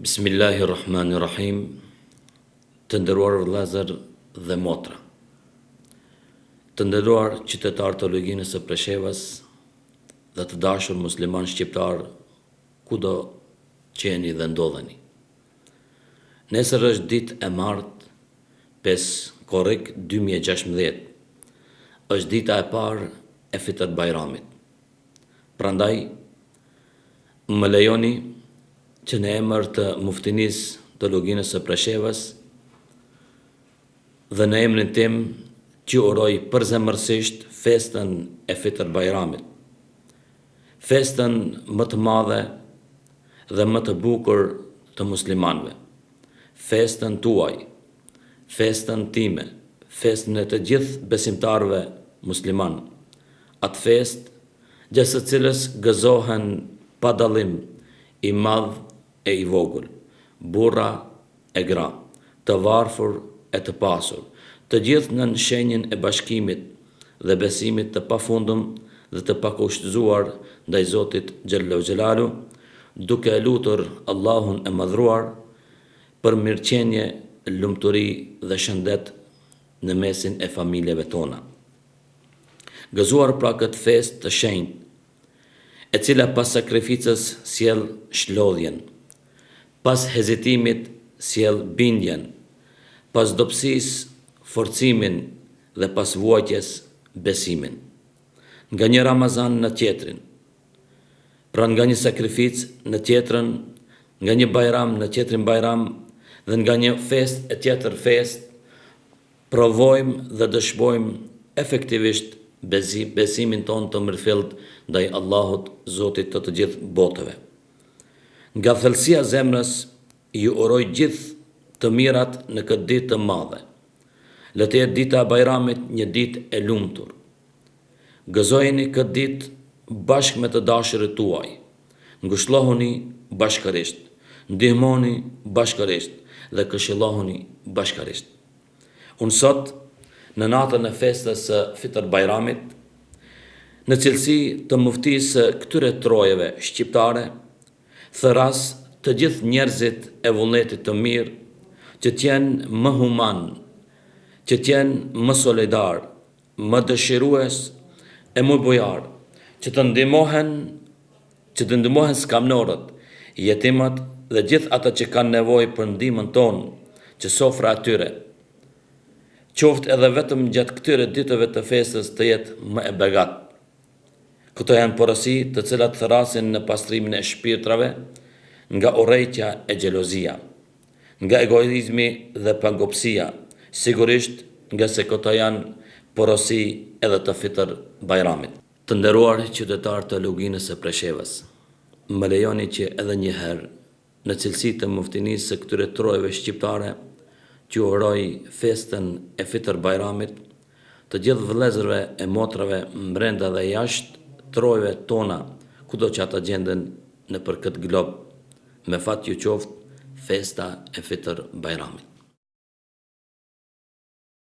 Bismillahirrahmanirrahim. Të nderuar vëllezër dhe motra, të nderuar qytetarë të Luginës së Preshevës dhe të dashur musliman shqiptar kudo që jeni dhe ndodheni. Nesër është ditë e martë 5 korrik 2016. Është dita e parë e Fitr Bajramit. Prandaj më lejoni që në emër të muftinisë të Luginës së Preshevës dhe në emrin tim që uroj përzemërsisht festën e Fitr Bajramit, festën më të madhe dhe më të bukur të muslimanëve, festën tuaj, festën time, festën e të gjithë besimtarëve musliman, atë festë gjatë së cilës gëzohen pa dallim i madh e i vogël, burra e gra, të varfër e të pasur, të gjithë në shenjën e bashkimit dhe besimit të pafundëm dhe të pakushtëzuar ndaj Zotit Xhellahu Xhelalu, duke lutur Allahun e madhruar për mirëqenie, lumturi dhe shëndet në mesin e familjeve tona. Gëzuar pra këtë festë të shenjtë, e cila pas sakrificës sjell shlodhjen, pas hezitimit sjell bindjen, pas dobësisë forcimin dhe pas vuajtjes besimin. Nga një Ramazan në tjetrin, pra nga një sakrificë në tjetrën, nga një bajram në tjetrin bajram dhe nga një fest e tjetër fest, provojmë dhe dëshmojmë efektivisht besimin ton të mirëfillt ndaj Allahut, Zotit të gjithë botëve. Nga thellësia e zemrës ju uroj gjithë të mirat në këtë ditë të madhe. Le të jetë dita e Bajramit një ditë e lumtur. Gëzojeni këtë ditë bashkë me të dashurit tuaj. Ngushëllohuni bashkërisht, ndihmoni bashkërisht dhe këshillohuni bashkërisht. Unë sot, në natën e festës së Fitr Bajramit, në cilësi të muftisë së këtyre trojeve shqiptare, thëras të gjithë njerëzit e vullnetit të mirë, që t'jenë më human, që t'jenë më solidar, më dëshirues e më bujar, që të ndihmohen skamnorët, jetimat dhe gjithë ata që kanë nevojë për ndihmën tonë, që sofra atyre, qoftë edhe vetëm gjatë këtyre ditëve të festës të jetë më e begat. Këto janë porosi të cilat thërasin në pastrimin e shpirtrave nga urrejtja e xhelozia, nga egoizmi dhe pangopsia, sigurisht nga se këto janë porosi edhe të Fitr Bajramit. Të nderuar qytetarë të Luginës së Preshevës, më lejoni që edhe një herë në cilësi të muftinisë së këtyre trojeve shqiptare që uroj festën e Fitr Bajramit të gjithë vëllezërve e motrave brenda dhe jashtë trojeve tona, kudo që ata gjenden në për këtë glob, me fat ju qoftë festa e Fitr Bajramit.